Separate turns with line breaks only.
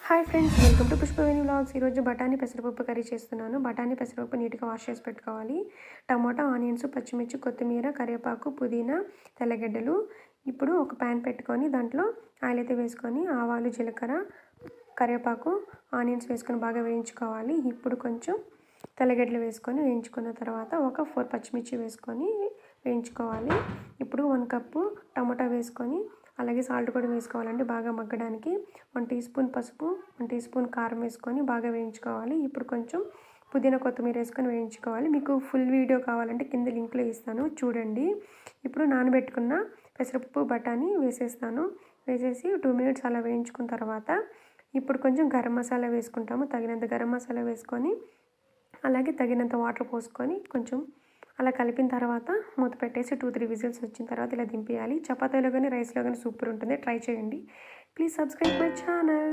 Hi friends, welcome to Pushpaveni vlogs. ఈరోజు బఠానీ పెసరపప్పు కర్రీ చేస్తున్నాను. బఠానీ పెసరపప్పు నీట్గా వాష్ చేసి పెట్టుకోవాలి. టమాటా, ఆనియన్స్, పచ్చిమిర్చి, కొత్తిమీర, కరివేపాకు, పుదీనా, తెల్లగడ్డలు. ఇప్పుడు ఒక ప్యాన్ పెట్టుకొని దాంట్లో ఆయిల్ అయితే వేసుకొని ఆవాలు, జీలకర్ర, కరివేపాకు, ఆనియన్స్ వేసుకొని బాగా వేయించుకోవాలి. ఇప్పుడు కొంచెం తెల్లగడ్డలు వేసుకొని వేయించుకున్న తర్వాత ఒక 4 పచ్చిమిర్చి వేసుకొని వేయించుకోవాలి. ఇప్పుడు 1 కప్పు టమాటా వేసుకొని అలాగే సాల్ట్ కూడా వేసుకోవాలండి బాగా మగ్గడానికి. 1 టీ స్పూన్ పసుపు, 1 టీ స్పూన్ కారం వేసుకొని బాగా వేయించుకోవాలి. ఇప్పుడు కొంచెం పుదీనా, కొత్తిమీర వేసుకొని వేయించుకోవాలి. మీకు ఫుల్ వీడియో కావాలంటే కింద లింక్లో ఇస్తాను, చూడండి. ఇప్పుడు నానబెట్టుకున్న పెసరపప్పు, బఠానీ వేసేస్తాను. వేసేసి 2 మినిట్స్ అలా వేయించుకున్న తర్వాత ఇప్పుడు కొంచెం గరం మసాలా వేసుకుంటాము. తగినంత గరం మసాలా వేసుకొని అలాగే తగినంత వాటర్ పోసుకొని కొంచెం అలా కలిపిన తర్వాత మూత పెట్టేసి 2-3 విజిల్స్ వచ్చిన తర్వాత ఇలా దింపేయాలి. చపాతీలో కానీ రైస్లో కానీ సూపర్ ఉంటుంది, ట్రై చేయండి. Please subscribe my channel.